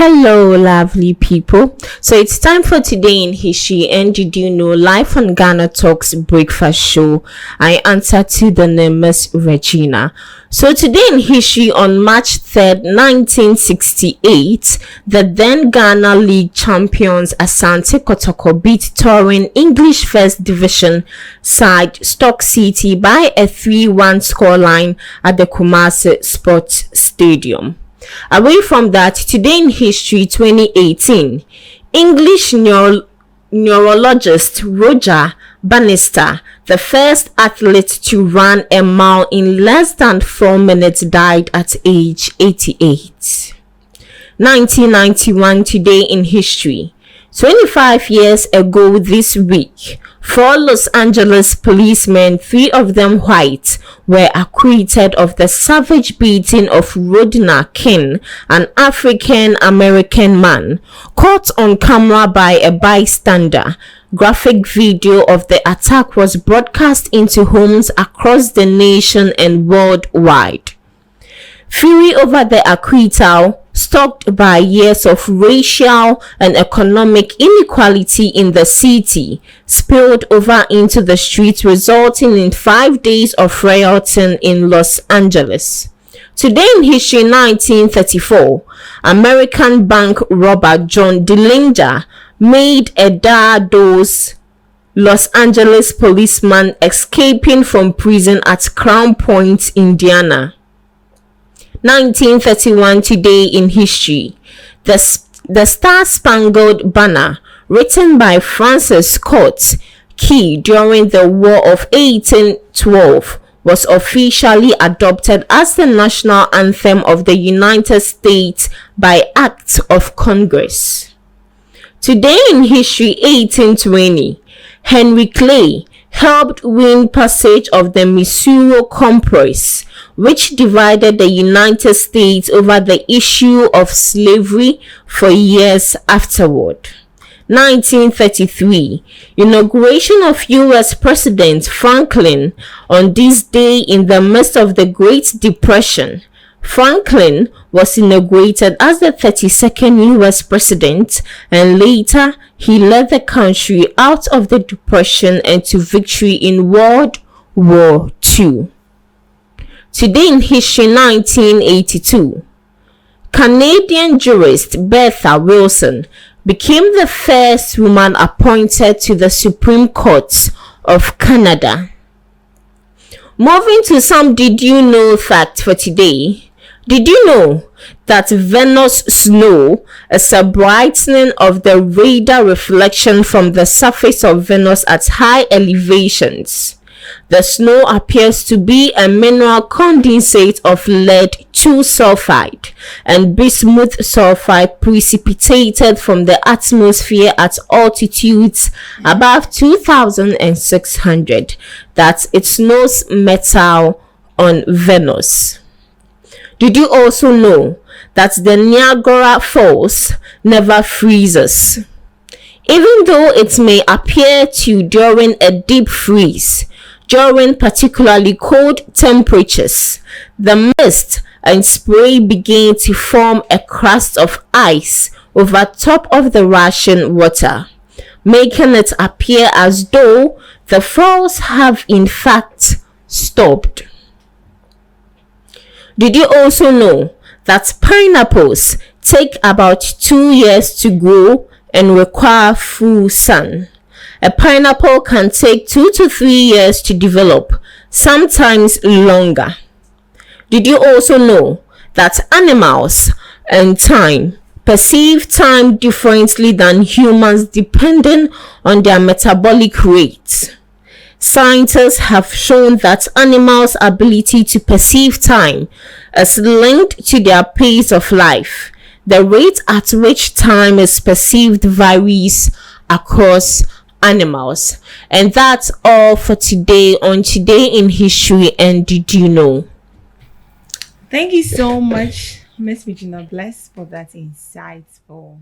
Hello, lovely people. So it's time for Today in History. And did you know, live on Ghana Talks Breakfast Show, I answer to the name Miss Regina. So today in history, on March 3rd, 1968, the then Ghana League champions Asante Kotoko beat touring English First Division side Stoke City by a 3-1 scoreline at the Kumasi Sports Stadium. Away from that, today in history 2018, English neurologist Roger Bannister, the first athlete to run a mile in less than 4 minutes, died at age 88. 1991, today in history. 25 years ago this week, 4 Los Angeles policemen, 3 of them white, were acquitted of the savage beating of Rodney King, an African-American man, caught on camera by a bystander. Graphic video of the attack was broadcast into homes across the nation and worldwide. Fury over the acquittal, stoked by years of racial and economic inequality in the city, spilled over into the streets, resulting in 5 days of rioting in Los Angeles. Today in history, 1934, American bank robber John Dillinger made a dose Los Angeles policeman escaping from prison at Crown Point, Indiana. 1931, today in history. The Star-Spangled Banner, written by Francis Scott Key during the War of 1812, was officially adopted as the national anthem of the United States by Act of Congress. Today in history, 1820, Henry Clay helped win passage of the Missouri Compromise, which divided the United States over the issue of slavery for years afterward. 1933, inauguration of U.S. President Franklin. On this day in the midst of the Great Depression, Franklin was inaugurated as the 32nd U.S. president, and later he led the country out of the Depression and to victory in World War II. Today in history, 1982, Canadian jurist Bertha Wilson became the first woman appointed to the Supreme Court of Canada. Moving to some did you know fact for today. Did you know that Venus snow is a brightening of the radar reflection from the surface of Venus at high elevations? The snow appears to be a mineral condensate of lead-2 sulfide and bismuth sulfide precipitated from the atmosphere at altitudes above 2,600. That it snows metal on Venus. Did you also know that the Niagara Falls never freezes? Even though it may appear to during a deep freeze, during particularly cold temperatures, the mist and spray begin to form a crust of ice over top of the rushing water, making it appear as though the falls have in fact stopped. Did you also know that pineapples take about 2 years to grow and require full sun? A pineapple can take 2 to 3 years to develop, sometimes longer. Did you also know that animals and time perceive time differently than humans depending on their metabolic rate? Scientists have shown that animals' ability to perceive time is linked to their pace of life. The rate at which time is perceived varies across animals. And that's all for today on Today in History and Did You Know? Thank you so much, Miss Regina Bless, for that insightful